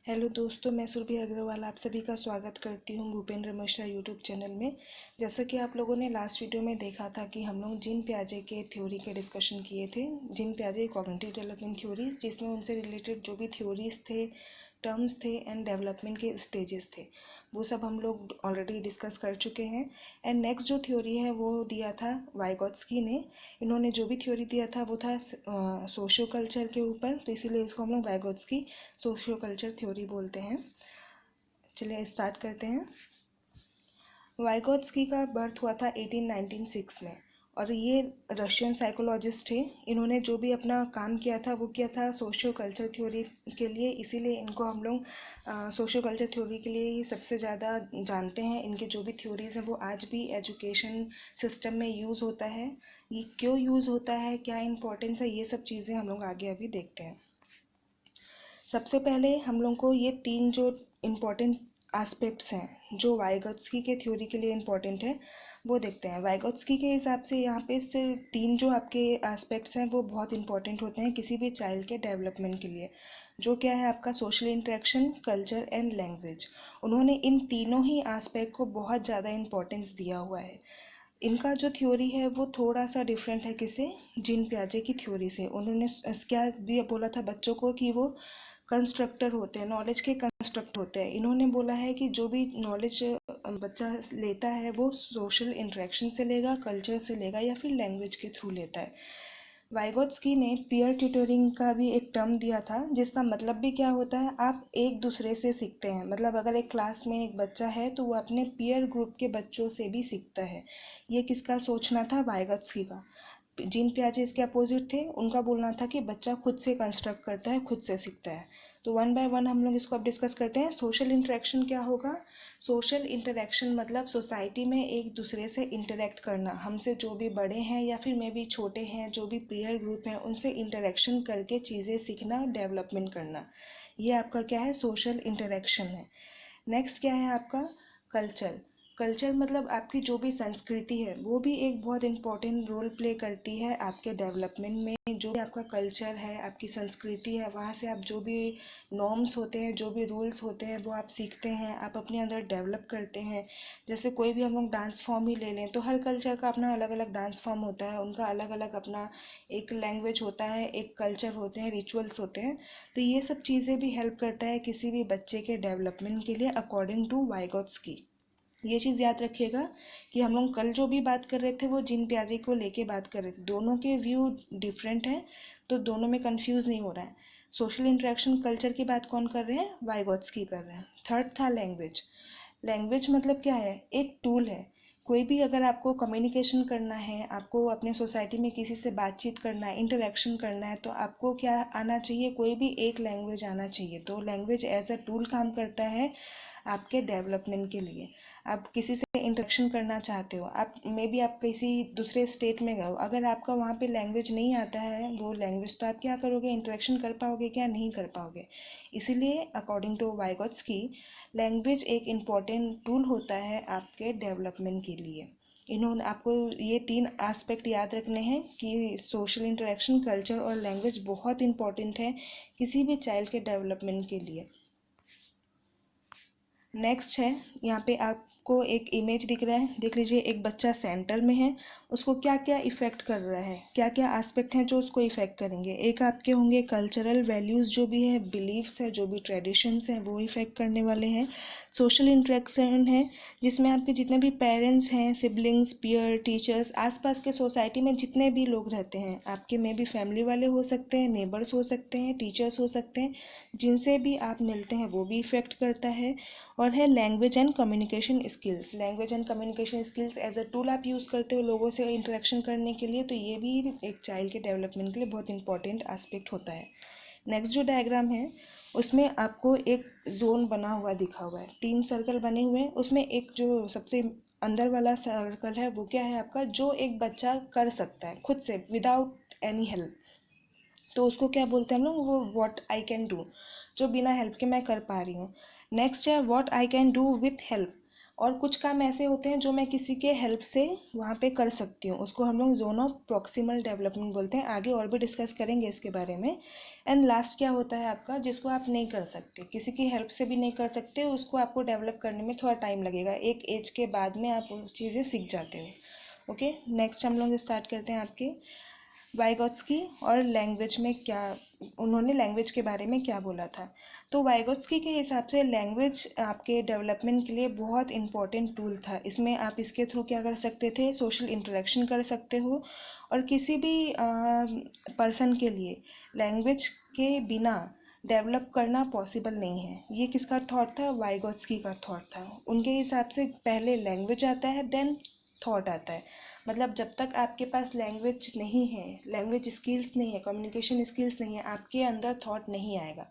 Hello दोस्तों, मैं सुरभि अग्रवाल आप सभी का स्वागत करती हूँ भूपेंद्र मिश्रा यूट्यूब चैनल में। जैसा कि आप लोगों ने लास्ट वीडियो में देखा था कि हम लोग जीन पियाजे के थ्योरी के डिस्कशन किए थे। जीन पियाजे कॉग्निटिव डेवलपमेंट थ्योरीज, जिसमें उनसे रिलेटेड जो भी थ्योरीज थे, टर्म्स थे एंड डेवलपमेंट के स्टेजेस थे, वो सब हम लोग ऑलरेडी डिस्कस कर चुके हैं। एंड नेक्स्ट जो थ्योरी है वो दिया था वाइगोत्स्की ने। इन्होंने जो भी थ्योरी दिया था वो था सोशियो कल्चर के ऊपर, तो इसीलिए इसको हम लोग वाइगोत्स्की सोशियो कल्चर थ्योरी बोलते हैं। चलिए स्टार्ट करते हैं। वाइगोत्स्की का बर्थ हुआ था 1896 में, और ये रशियन साइकोलॉजिस्ट थे। इन्होंने जो भी अपना काम किया था वो किया था सोशियो कल्चर थ्योरी के लिए, इसीलिए इनको हम लोग सोशियो कल्चर थ्योरी के लिए ही सबसे ज़्यादा जानते हैं। इनके जो भी थ्योरीज़ हैं वो आज भी एजुकेशन सिस्टम में यूज़ होता है। ये क्यों यूज़ होता है, क्या इम्पोर्टेंस है, ये सब चीज़ें हम लोग आगे अभी देखते हैं। सबसे पहले हम लोग को ये तीन जो इम्पोर्टेंट एस्पेक्ट्स हैं जो वाइगोत्स्की के थ्योरी के लिए इम्पोर्टेंट है वो देखते हैं। वाइगोत्स्की के हिसाब से यहाँ पे सिर्फ तीन जो आपके एस्पेक्ट्स हैं वो बहुत इंपॉर्टेंट होते हैं किसी भी चाइल्ड के डेवलपमेंट के लिए, जो क्या है आपका social interaction, culture and language. उन्होंने इन तीनों ही एस्पेक्ट को बहुत ज़्यादा इम्पोर्टेंस दिया हुआ है। इनका जो थ्योरी है वो थोड़ा सा डिफरेंट है किसे, जीन पियाजे की थ्योरी से। उन्होंने क्या दिया बोला था बच्चों को कि वो कंस्ट्रक्टर होते हैं, नॉलेज के कंस्ट्रक्ट होते हैं। इन्होंने बोला है कि जो भी नॉलेज बच्चा लेता है वो सोशल इंटरेक्शन से लेगा, कल्चर से लेगा या फिर लैंग्वेज के थ्रू लेता है। वाइगोत्स्की ने पीयर ट्यूटरिंग का भी एक टर्म दिया था, जिसका मतलब भी क्या होता है, आप एक दूसरे से सीखते हैं। मतलब अगर एक क्लास में एक बच्चा है तो वो अपने पीयर ग्रुप के बच्चों से भी सीखता है। ये किसका सोचना था, वाइगोत्स्की का। जीन पियाजे इसके अपोजिट थे, उनका बोलना था कि बच्चा खुद से कंस्ट्रक्ट करता है, खुद से सीखता है। तो वन बाय वन हम लोग इसको अब डिस्कस करते हैं। सोशल इंटरेक्शन क्या होगा? सोशल इंटरेक्शन मतलब सोसाइटी में एक दूसरे से इंटरेक्ट करना, हमसे जो भी बड़े हैं या फिर मे भी छोटे हैं, जो भी पीयर ग्रुप हैं उनसे इंटरेक्शन करके चीज़ें सीखना, डेवलपमेंट करना, ये आपका क्या है, सोशल इंटरेक्शन है। नेक्स्ट क्या है आपका, कल्चर। कल्चर मतलब आपकी जो भी संस्कृति है वो भी एक बहुत इम्पॉर्टेंट रोल प्ले करती है आपके डेवलपमेंट में। जो भी आपका कल्चर है, आपकी संस्कृति है, वहाँ से आप जो भी नॉर्म्स होते हैं, जो भी रूल्स होते हैं वो आप सीखते हैं, आप अपने अंदर डेवलप करते हैं। जैसे कोई भी हम लोग डांस फॉर्म ही ले लें तो हर कल्चर का अपना अलग अलग डांस फॉर्म होता है, उनका अलग अलग अपना एक लैंग्वेज होता है, एक कल्चर होते हैं, रिचुअल्स होते हैं। तो ये सब चीज़ें भी हेल्प करता है किसी भी बच्चे के डेवलपमेंट के लिए, अकॉर्डिंग टू वाइगोत्स्की। ये चीज़ याद रखिएगा कि हम लोग कल जो भी बात कर रहे थे वो जीन पियाजे को लेके बात कर रहे थे, दोनों के व्यू डिफरेंट हैं, तो दोनों में कंफ्यूज नहीं हो रहा है। सोशल इंटरेक्शन, कल्चर की बात कौन कर रहे हैं, वाइगोत्स्की कर रहे हैं। थर्ड था लैंग्वेज। लैंग्वेज मतलब क्या है, एक टूल है। कोई भी अगर आपको कम्युनिकेशन करना है, आपको अपने सोसाइटी में किसी से बातचीत करना है, इंटरेक्शन करना है, तो आपको क्या आना चाहिए, कोई भी एक लैंग्वेज आना चाहिए। तो लैंग्वेज एज अ टूल काम करता है आपके डेवलपमेंट के लिए। आप किसी से इंटरेक्शन करना चाहते हो, आप मे बी आप किसी दूसरे स्टेट में गए हो, अगर आपका वहाँ पे लैंग्वेज नहीं आता है वो लैंग्वेज, तो आप क्या करोगे, इंटरेक्शन कर पाओगे क्या, नहीं कर पाओगे। इसीलिए अकॉर्डिंग टू वाइगोत्स्की लैंग्वेज एक इम्पॉर्टेंट टूल होता है आपके डेवलपमेंट के लिए। इन्होंने आपको ये तीन एस्पेक्ट याद रखने हैं कि सोशल इंटरेक्शन, कल्चर और लैंग्वेज बहुत इंपॉर्टेंट है किसी भी चाइल्ड के डेवलपमेंट के लिए। नेक्स्ट है, यहाँ पे आपको एक इमेज दिख रहा है, देख लीजिए। एक बच्चा सेंटर में है, उसको क्या क्या इफ़ेक्ट कर रहा है, क्या क्या एस्पेक्ट हैं जो उसको इफ़ेक्ट करेंगे। एक आपके होंगे कल्चरल वैल्यूज़, जो भी है, बिलीव्स है, जो भी ट्रेडिशंस हैं वो इफ़ेक्ट करने वाले हैं। सोशल इंटरेक्शन है, जिसमें आपके जितने भी पेरेंट्स हैं, सिबलिंग्स, पीयर, टीचर्स, आसपास के सोसाइटी में जितने भी लोग रहते हैं, आपके में भी फैमिली वाले हो सकते हैं, नेबर्स हो सकते हैं, टीचर्स हो सकते हैं, जिनसे भी आप मिलते हैं वो भी इफ़ेक्ट करता है। और है language and communication skills. Language and communication skills as a tool आप यूज़ करते हो लोगों से इंटरेक्शन करने के लिए, तो ये भी एक चाइल्ड के डेवलपमेंट के लिए बहुत इंपॉर्टेंट एस्पेक्ट होता है। नेक्स्ट जो डायग्राम है उसमें आपको एक जोन बना हुआ दिखा हुआ है, तीन सर्कल बने हुए हैं, उसमें एक जो सबसे अंदर वाला सर्कल है वो क्या है आपका, जो एक बच्चा कर सकता है खुद से विदाउट एनी हेल्प, तो उसको क्या बोलते हैं हम लोग, वो व्हाट आई कैन डू, जो बिना हेल्प के मैं कर पा रही हूँ। नेक्स्ट है what I can do with help, और कुछ काम ऐसे होते हैं जो मैं किसी के हेल्प से वहाँ पे कर सकती हूँ, उसको हम लोग जोन ऑफ प्रॉक्सिमल डेवलपमेंट बोलते हैं। आगे और भी डिस्कस करेंगे इसके बारे में। एंड लास्ट क्या होता है आपका, जिसको आप नहीं कर सकते, किसी की हेल्प से भी नहीं कर सकते, उसको आपको डेवलप करने में थोड़ा टाइम लगेगा, एक एज के बाद में आप उस चीज़ें सीख जाते हो। ओके, नेक्स्ट हम लोग स्टार्ट करते हैं आपके वाइगोत्स्की और लैंग्वेज में क्या, उन्होंने लैंग्वेज के बारे में क्या बोला था। तो वाइगोत्स्की के हिसाब से लैंग्वेज आपके डेवलपमेंट के लिए बहुत इंपॉर्टेंट टूल था। इसमें आप इसके थ्रू क्या कर सकते थे, सोशल इंटरेक्शन कर सकते हो, और किसी भी पर्सन के लिए लैंग्वेज के बिना डेवलप करना पॉसिबल नहीं है। ये किसका थॉट था, वाइगोत्स्की का थॉट था। उनके हिसाब से पहले लैंग्वेज आता है, देन थॉट आता है। मतलब जब तक आपके पास लैंग्वेज नहीं है, लैंग्वेज स्किल्स नहीं है, कम्युनिकेशन स्किल्स नहीं है, आपके अंदर थॉट नहीं आएगा।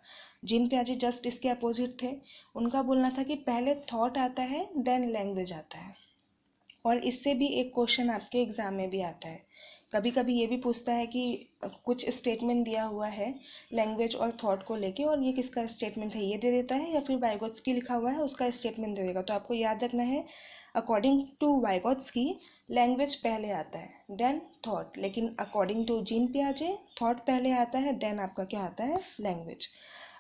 जिन प्याजे जस्ट इसके अपोजिट थे। उनका बोलना था कि पहले थॉट आता है, देन लैंग्वेज आता है। और इससे भी एक क्वेश्चन आपके एग्ज़ाम में भी आता है, कभी कभी ये भी पूछता है कि कुछ स्टेटमेंट दिया हुआ है लैंग्वेज और थॉट को लेके, और ये किसका स्टेटमेंट है ये दे देता है, या फिर वाइगोत्स्की लिखा हुआ है उसका स्टेटमेंट दे देगा। तो आपको याद रखना है, अकॉर्डिंग टू वाइगोत्स्की लैंग्वेज पहले आता है देन थॉट, लेकिन अकॉर्डिंग टू जीन पियाजे थॉट पहले आता है, देन आपका क्या आता है, लैंग्वेज।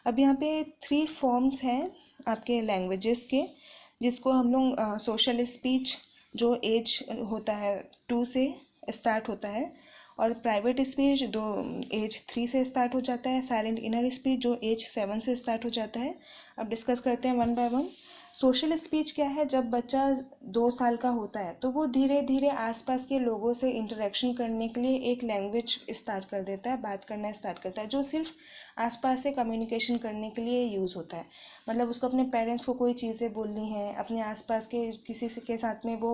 अब यहाँ पे 3 फॉर्म्स हैं आपके लैंग्वेजेस के, जिसको हम लोग सोशल स्पीच जो एज होता है 2 से स्टार्ट होता है, और प्राइवेट स्पीच जो एज 3 से स्टार्ट हो जाता है, साइलेंट इनर स्पीच जो एज 7 से स्टार्ट हो जाता है। अब डिस्कस करते हैं one by one. Social speech क्या है, जब बच्चा 2 साल का होता है तो वो धीरे धीरे आसपास के लोगों से इंटरेक्शन करने के लिए एक लैंग्वेज स्टार्ट कर देता है, बात करना स्टार्ट करता है, जो सिर्फ आसपास से कम्युनिकेशन करने के लिए यूज़ होता है। मतलब उसको अपने पेरेंट्स को कोई चीज़ें बोलनी है, अपने आसपास के किसी से के साथ में वो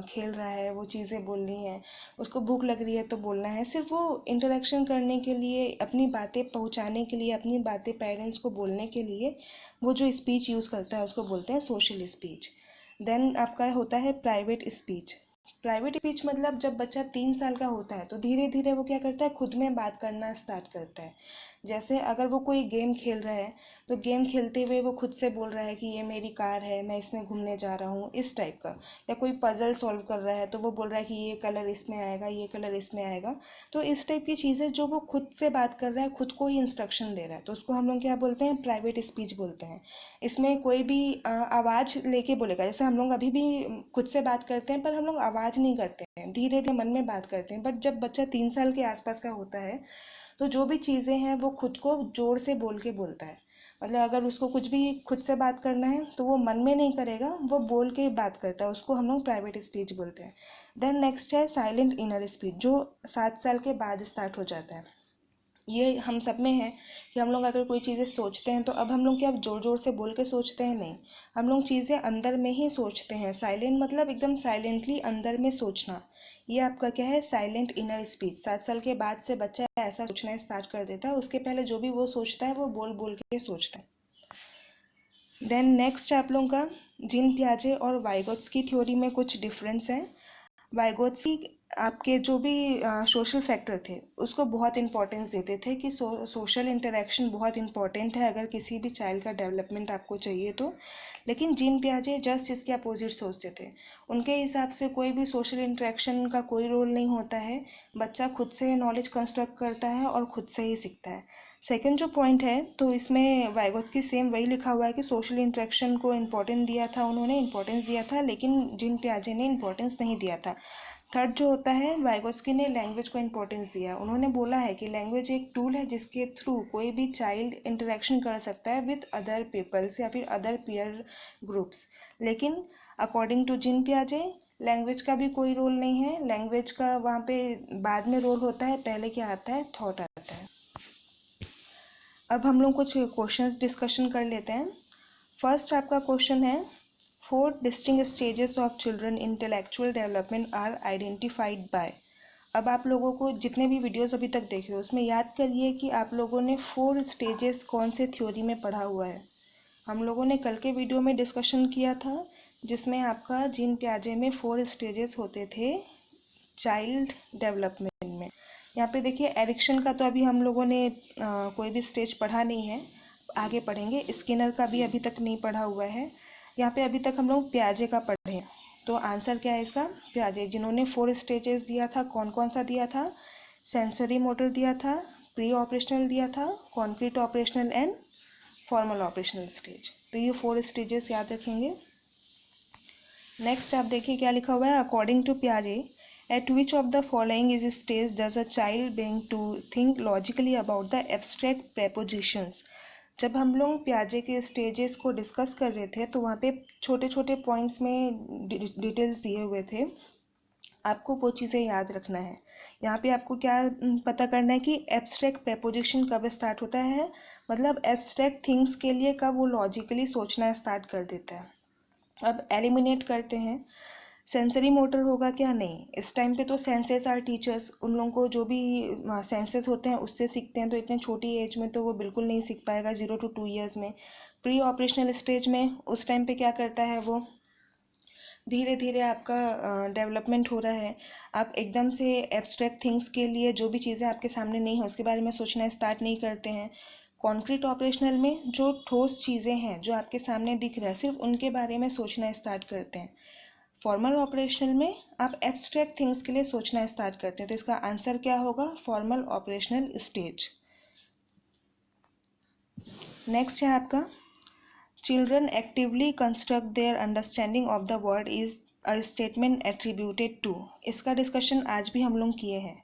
खेल रहा है, वो चीज़ें बोलनी है, उसको भूख लग रही है तो बोलना है, सिर्फ वो इंटरेक्शन करने के लिए, अपनी बातें पहुंचाने के लिए, अपनी बातें पेरेंट्स को बोलने के लिए वो जो स्पीच यूज़ करता है उसको बोलते हैं सोशल स्पीच। देन आपका होता है प्राइवेट स्पीच। प्राइवेट स्पीच मतलब जब बच्चा 3 साल का होता है तो धीरे धीरे वो क्या करता है, खुद में बात करना स्टार्ट करता है। जैसे अगर वो कोई गेम खेल रहा है तो गेम खेलते हुए वो खुद से बोल रहा है कि ये मेरी कार है, मैं इसमें घूमने जा रहा हूँ, इस टाइप का। या कोई पजल सॉल्व कर रहा है तो वो बोल रहा है कि ये कलर इसमें आएगा, ये कलर इसमें आएगा। तो इस टाइप की चीज़ें जो वो खुद से बात कर रहा है, खुद को ही इंस्ट्रक्शन दे रहा है, तो उसको हम लोग क्या बोलते हैं, प्राइवेट स्पीच बोलते हैं। इसमें कोई भी आवाज़ लेके बोलेगा, जैसे हम लोग अभी भी खुद से बात करते हैं पर हम लोग आवाज़ नहीं करते हैं, धीरे धीरे मन में बात करते हैं। बट जब बच्चा 3 साल के आसपास का होता है तो जो भी चीज़ें हैं वो खुद को जोर से बोल के बोलता है। मतलब अगर उसको कुछ भी खुद से बात करना है तो वो मन में नहीं करेगा, वो बोल के बात करता है, उसको हम लोग प्राइवेट स्पीच बोलते हैं। देन नेक्स्ट है साइलेंट इनर स्पीच, जो 7 साल के बाद स्टार्ट हो जाता है। ये हम सब में है कि हम लोग अगर कोई चीज़ें सोचते हैं तो अब हम लोग क्या ज़ोर ज़ोर से बोल के सोचते हैं, नहीं, हम लोग चीज़ें अंदर में ही सोचते हैं। साइलेंट मतलब एकदम साइलेंटली अंदर में सोचना, ये आपका क्या है, साइलेंट इनर स्पीच। 7 साल के बाद से बच्चा ऐसा सोचना स्टार्ट कर देता है, उसके पहले जो भी वो सोचता है वो बोल बोल के सोचता है। देन नेक्स्ट आप लोगों का जीन पियाजे और वाइगोत्स्की थ्योरी में कुछ डिफरेंस है। वाइगोत्स्की आपके जो भी सोशल फैक्टर थे उसको बहुत इंपॉर्टेंस देते थे कि सोशल इंटरेक्शन बहुत इंपॉर्टेंट है अगर किसी भी चाइल्ड का डेवलपमेंट आपको चाहिए तो। लेकिन जीन पियाजे जस्ट इसके अपोजिट सोचते थे। उनके हिसाब से कोई भी सोशल इंटरेक्शन का कोई रोल नहीं होता है, बच्चा खुद से नॉलेज कंस्ट्रक्ट करता है और खुद से ही सीखता है। सेकंड जो पॉइंट है तो इसमें वाइगोत्स्की सेम वही लिखा हुआ है कि सोशल इंटरेक्शन को इम्पोर्टेंस दिया था, उन्होंने इम्पोर्टेंस दिया था, लेकिन जिन पियाजे ने इम्पोर्टेंस नहीं दिया था। थर्ड जो होता है, वाइगोत्स्की ने लैंग्वेज को इम्पोर्टेंस दिया। उन्होंने बोला है कि लैंग्वेज एक टूल है जिसके थ्रू कोई भी चाइल्ड इंटरेक्शन कर सकता है विद अदर पीपल्स या फिर अदर पीयर ग्रुप्स। लेकिन अकॉर्डिंग टू जिन पियाजे लैंग्वेज का भी कोई रोल नहीं है, लैंग्वेज का वहाँ पे बाद में रोल होता है, पहले क्या आता है, थॉट आता है। अब हम लोग कुछ क्वेश्चंस डिस्कशन कर लेते हैं। फर्स्ट आपका क्वेश्चन है, 4 distinct stages of children intellectual development are identified by. अब आप लोगों को जितने भी वीडियोस अभी तक देखे हो उसमें याद करिए कि आप लोगों ने 4 स्टेजेस कौन से थ्योरी में पढ़ा हुआ है। हम लोगों ने कल के वीडियो में डिस्कशन किया था जिसमें आपका जीन पियाजे में 4 स्टेजेस होते थे चाइल्ड डेवलपमेंट में। यहाँ पे देखिए एरिक्शन का तो अभी हम लोगों ने कोई भी स्टेज पढ़ा नहीं है, आगे पढ़ेंगे। स्किनर का भी अभी तक नहीं पढ़ा हुआ है। यहाँ पे अभी तक हम लोग पियाजे का पढ़े हैं, तो आंसर क्या है इसका? पियाजे, जिन्होंने 4 स्टेजेस दिया था, कौन कौन सा दिया था? सेंसरी मोटर दिया था, प्री ऑपरेशनल दिया था, concrete operational and formal operational stage. तो ये 4 स्टेजेस याद रखेंगे। नेक्स्ट आप देखिए क्या लिखा हुआ है, अकॉर्डिंग टू पियाजे at which of the following is stage does a child begin to think logically about the abstract propositions. जब हम लोग पियाजे के स्टेजेस को डिस्कस कर रहे थे तो वहाँ पे छोटे छोटे पॉइंट्स में डिटेल्स दिए हुए थे, आपको वो चीज़ें याद रखना है। यहाँ पे आपको क्या पता करना है कि एब्स्ट्रैक्ट प्रेपोजिशन कब स्टार्ट होता है, मतलब एब्स्ट्रैक्ट थिंग्स के लिए कब वो लॉजिकली सोचना स्टार्ट कर देता है। अब एलिमिनेट करते हैं, सेंसरी मोटर होगा क्या? नहीं, इस टाइम पे तो सेंसेस आर टीचर्स, उन लोगों को जो भी सेंसेस होते हैं उससे सीखते हैं, तो इतने छोटी एज में तो वो बिल्कुल नहीं सीख पाएगा, 0 to 2 ईयर्स में। प्री ऑपरेशनल स्टेज में उस टाइम पे क्या करता है वो, धीरे धीरे आपका डेवलपमेंट हो रहा है, आप एकदम से एब्स्ट्रैक्ट थिंग्स के लिए जो भी चीज़ें आपके सामने नहीं हो उसके बारे में सोचना स्टार्ट नहीं करते हैं। कॉन्क्रीट ऑपरेशनल में जो ठोस चीज़ें हैं जो आपके सामने दिख रहा है सिर्फ उनके बारे में सोचना स्टार्ट करते हैं। फॉर्मल ऑपरेशनल में आप एब्स्ट्रैक्ट थिंग्स के लिए सोचना स्टार्ट करते हैं, तो इसका आंसर क्या होगा? Formal operational stage. नेक्स्ट है आपका, children actively construct their understanding of the world is a statement attributed to. इसका डिस्कशन आज भी हम लोग किए हैं।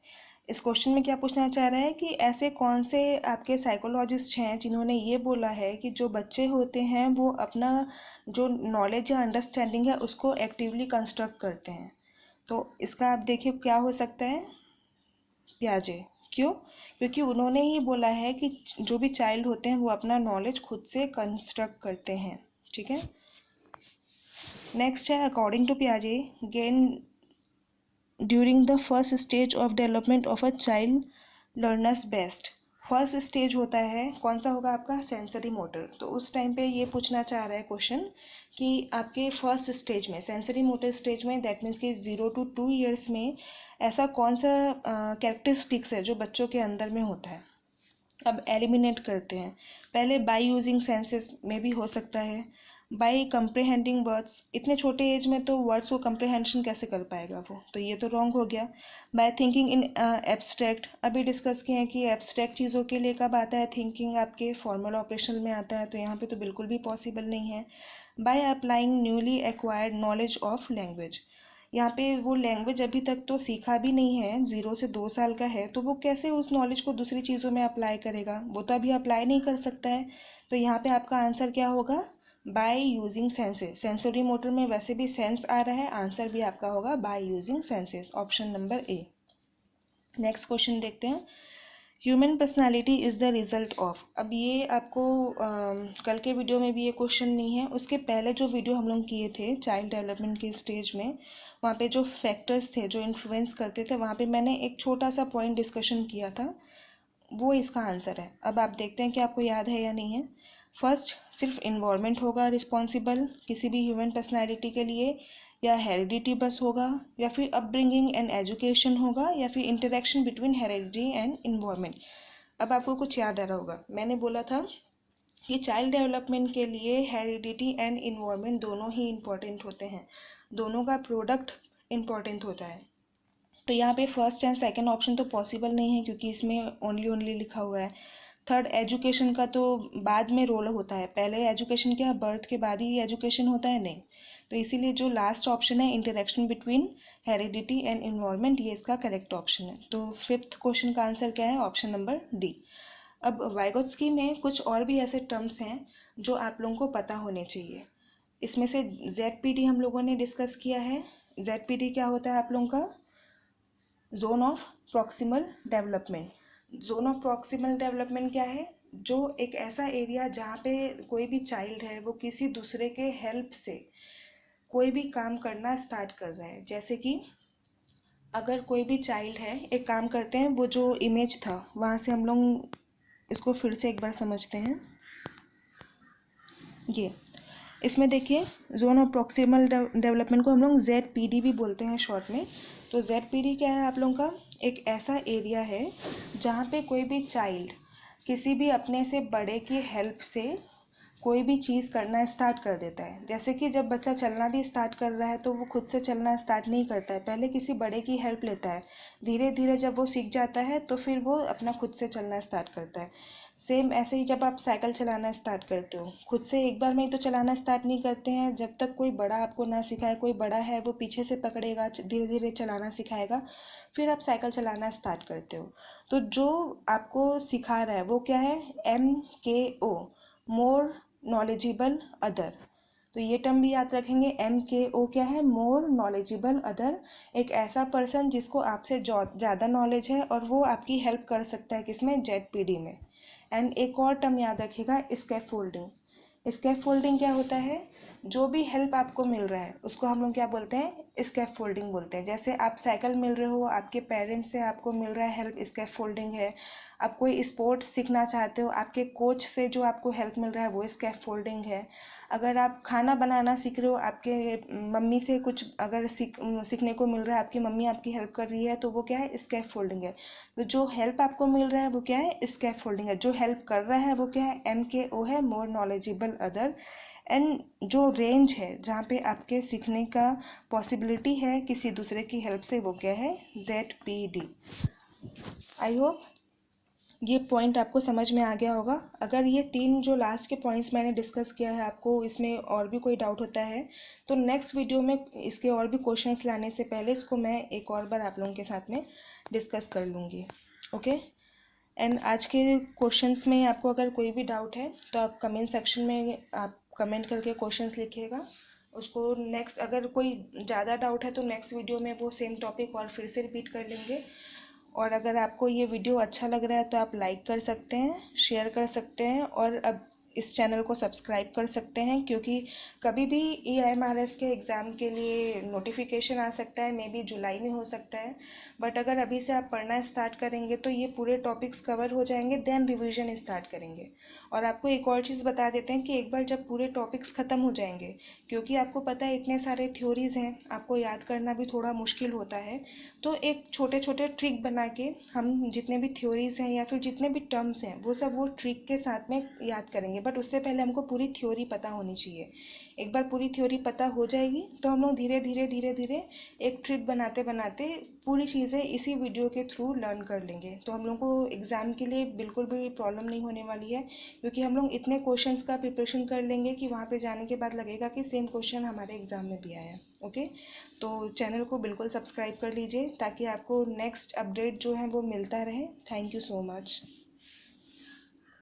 इस क्वेश्चन में क्या पूछना चाह रहा है कि ऐसे कौन से आपके साइकोलॉजिस्ट हैं जिन्होंने ये बोला है कि जो बच्चे होते हैं वो अपना जो नॉलेज या अंडरस्टैंडिंग है उसको एक्टिवली कंस्ट्रक्ट करते हैं। तो इसका आप देखिए क्या हो सकता है, पियाजे। क्यों? क्योंकि उन्होंने ही बोला है कि जो भी चाइल्ड होते हैं वो अपना नॉलेज खुद से कंस्ट्रक्ट करते हैं। ठीक है, नेक्स्ट है, अकॉर्डिंग टू पियाजे gain during the first stage of development of a child learners best. First stage होता है कौन सा होगा आपका? Sensory motor. तो उस टाइम पे ये पूछना चाह रहा है क्वेश्चन कि आपके फर्स्ट स्टेज में, सेंसरी मोटर स्टेज में, दैट मीन्स कि 0 to 2 ईयर्स में ऐसा कौन सा कैरेक्टरिस्टिक्स है जो बच्चों के अंदर में होता है। अब एलिमिनेट करते हैं, पहले बाय यूजिंग सेंसेस में भी हो सकता है, बाय कंप्रिहेंडिंग वर्ड्स, इतने छोटे एज में तो वर्ड्स को कंप्रिहेंशन कैसे कर पाएगा वो, तो ये तो रॉन्ग हो गया। बाय थिंकिंग इन एब्स्ट्रैक्ट, अभी डिस्कस किए हैं कि एब्स्ट्रैक्ट चीज़ों के लिए कब आता है थिंकिंग, आपके फॉर्मल ऑपरेशन में आता है, तो यहाँ पे तो बिल्कुल भी पॉसिबल नहीं है। By applying newly acquired knowledge of language, यहाँ पे वो लैंग्वेज अभी तक तो सीखा भी नहीं है, 0 से 2 साल का है, तो वो कैसे उस नॉलेज को दूसरी चीज़ों में अप्लाई करेगा, वो तो अभी अप्लाई नहीं कर सकता है। तो यहाँ पे आपका आंसर क्या होगा? By using senses. Sensory motor में वैसे भी सेंस आ रहा है, आंसर भी आपका होगा by using senses, option number A. Next question देखते हैं, human personality is the result of. अब ये आपको कल के वीडियो में भी ये क्वेश्चन नहीं है, उसके पहले जो वीडियो हम लोग किए थे चाइल्ड डेवलपमेंट के स्टेज में, वहाँ पे जो फैक्टर्स थे जो इन्फ्लुएंस करते थे, वहाँ पे मैंने एक छोटा सा पॉइंट डिस्कशन किया था, वो इसका आंसर है। अब आप देखते हैं कि आपको याद है या नहीं है। फर्स्ट, सिर्फ इन्वायरमेंट होगा रिस्पॉन्सिबल किसी भी ह्यूमन पर्सनैलिटी के लिए, या हेरिडिटी बस होगा, या फिर अपब्रिंगिंग एंड एजुकेशन होगा, या फिर interaction between heredity and environment. अब आपको कुछ याद आ रहा होगा, मैंने बोला था कि चाइल्ड डेवलपमेंट के लिए हेरिडिटी एंड इन्वायरमेंट दोनों ही इम्पॉर्टेंट होते हैं, दोनों का प्रोडक्ट इम्पॉर्टेंट होता है। तो यहाँ पे फर्स्ट एंड सेकंड ऑप्शन तो पॉसिबल नहीं है क्योंकि इसमें ओनली लिखा हुआ है। थर्ड, एजुकेशन का तो बाद में रोल होता है, पहले एजुकेशन क्या, बर्थ के बाद ही एजुकेशन होता है? नहीं, तो इसीलिए जो लास्ट ऑप्शन है interaction between heredity and environment, ये इसका करेक्ट ऑप्शन है। तो फिफ्थ क्वेश्चन का आंसर क्या है? Option number D. अब वाइगोत्स्की में कुछ और भी ऐसे टर्म्स हैं जो आप लोगों को पता होने चाहिए। इसमें से ZPD हम लोगों ने डिस्कस किया है। ZPD क्या होता है आप लोगों का? Zone of proximal development. Zone of proximal development क्या है? जो एक ऐसा एरिया जहाँ पे कोई भी चाइल्ड है वो किसी दूसरे के हेल्प से कोई भी काम करना स्टार्ट कर रहा है। जैसे कि अगर कोई भी चाइल्ड है, एक काम करते हैं, वो जो इमेज था वहाँ से हम लोग इसको फिर से एक बार समझते हैं। ये इसमें देखिए, जोन ऑफ प्रॉक्सिमल डेवलपमेंट को हम लोग ZPD भी बोलते हैं शॉर्ट में। तो ZPD क्या है आप लोगों का? एक ऐसा एरिया है जहाँ पे कोई भी चाइल्ड किसी भी अपने से बड़े की हेल्प से कोई भी चीज़ करना स्टार्ट कर देता है। जैसे कि जब बच्चा चलना भी स्टार्ट कर रहा है तो वो खुद से चलना स्टार्ट नहीं करता है, पहले किसी बड़े की हेल्प लेता है। धीरे धीरे जब वो सीख जाता है तो फिर वो अपना खुद से चलना स्टार्ट करता है। सेम ऐसे ही जब आप साइकिल चलाना स्टार्ट करते हो, खुद से एक बार में ही तो चलाना स्टार्ट नहीं करते हैं। जब तक कोई बड़ा आपको ना सिखाए, कोई बड़ा है वो पीछे से पकड़ेगा, धीरे धीरे चलाना सिखाएगा, फिर आप साइकिल चलाना स्टार्ट करते हो। तो जो आपको सिखा रहा है वो क्या है? MKO, more knowledgeable other. तो ये टर्म भी याद रखेंगे। MKO क्या है? More knowledgeable other. एक ऐसा पर्सन जिसको आपसे ज़्यादा नॉलेज है और वो आपकी हेल्प कर सकता है, किसमें? ZPD में। एंड एक और टर्म याद रखिएगा, स्कैफोल्डिंग। स्कैफोल्डिंग क्या होता है? जो भी हेल्प आपको मिल रहा है उसको हम लोग क्या बोलते हैं? स्कैफोल्डिंग बोलते हैं। जैसे आप साइकिल मिल रहे हो, आपके पेरेंट्स से आपको मिल रहा है हेल्प, स्कैफोल्डिंग है। आप कोई स्पोर्ट्स सीखना चाहते हो, आपके कोच से जो आपको हेल्प मिल रहा है वो स्कैफोल्डिंग है। अगर आप खाना बनाना सीख रहे हो, आपके मम्मी से कुछ अगर सीखने को मिल रहा है, आपकी मम्मी आपकी हेल्प कर रही है, तो वो क्या है? स्कैफोल्डिंग है। तो जो हेल्प आपको मिल रहा है वो क्या है? स्कैफोल्डिंग है। जो हेल्प कर रहा है वो क्या है? MKO है, मोर नॉलेजेबल अदर। एंड जो रेंज है जहाँ पे आपके सीखने का पॉसिबिलिटी है किसी दूसरे की हेल्प से, वो क्या है? ZPD। आई होप ये पॉइंट आपको समझ में आ गया होगा। अगर ये 3 जो लास्ट के पॉइंट्स मैंने डिस्कस किया है, आपको इसमें और भी कोई डाउट होता है तो नेक्स्ट वीडियो में इसके और भी क्वेश्चंस लाने से पहले इसको मैं एक और बार आप लोगों के साथ में डिस्कस कर लूँगी। ओके। एंड आज के क्वेश्चंस में आपको अगर कोई भी डाउट है तो आप कमेंट सेक्शन में आप कमेंट करके क्वेश्चंस लिखिएगा। उसको नेक्स्ट अगर कोई ज़्यादा डाउट है तो नेक्स्ट वीडियो में वो सेम टॉपिक और फिर से रिपीट कर लेंगे। और अगर आपको ये वीडियो अच्छा लग रहा है तो आप लाइक कर सकते हैं, शेयर कर सकते हैं और अब इस चैनल को सब्सक्राइब कर सकते हैं, क्योंकि कभी भी EIMRS के एग्ज़ाम के लिए नोटिफिकेशन आ सकता है, मे बी जुलाई में हो सकता है। बट अगर अभी से आप पढ़ना स्टार्ट करेंगे तो ये पूरे टॉपिक्स कवर हो जाएंगे, देन रिवीजन स्टार्ट करेंगे। और आपको एक और चीज़ बता देते हैं कि एक बार जब पूरे टॉपिक्स ख़त्म हो जाएंगे, क्योंकि आपको पता है इतने सारे थ्योरीज़ हैं, आपको याद करना भी थोड़ा मुश्किल होता है, तो एक छोटे छोटे ट्रिक बना के हम जितने भी थ्योरीज़ हैं या फिर जितने भी टर्म्स हैं वो सब वो ट्रिक के साथ में याद करेंगे। बट उससे पहले हमको पूरी थ्योरी पता होनी चाहिए। एक बार पूरी थ्योरी पता हो जाएगी तो हम लोग धीरे धीरे धीरे धीरे एक ट्रिक बनाते बनाते पूरी चीज़ें इसी वीडियो के थ्रू लर्न कर लेंगे। तो हम लोग को एग्ज़ाम के लिए बिल्कुल भी प्रॉब्लम नहीं होने वाली है, क्योंकि हम लोग इतने क्वेश्चंस का प्रिपरेशन कर लेंगे कि वहाँ पे जाने के बाद लगेगा कि सेम क्वेश्चन हमारे एग्ज़ाम में भी आया। ओके। तो चैनल को बिल्कुल सब्सक्राइब कर लीजिए ताकि आपको नेक्स्ट अपडेट जो है वो मिलता रहे। Thank you so much.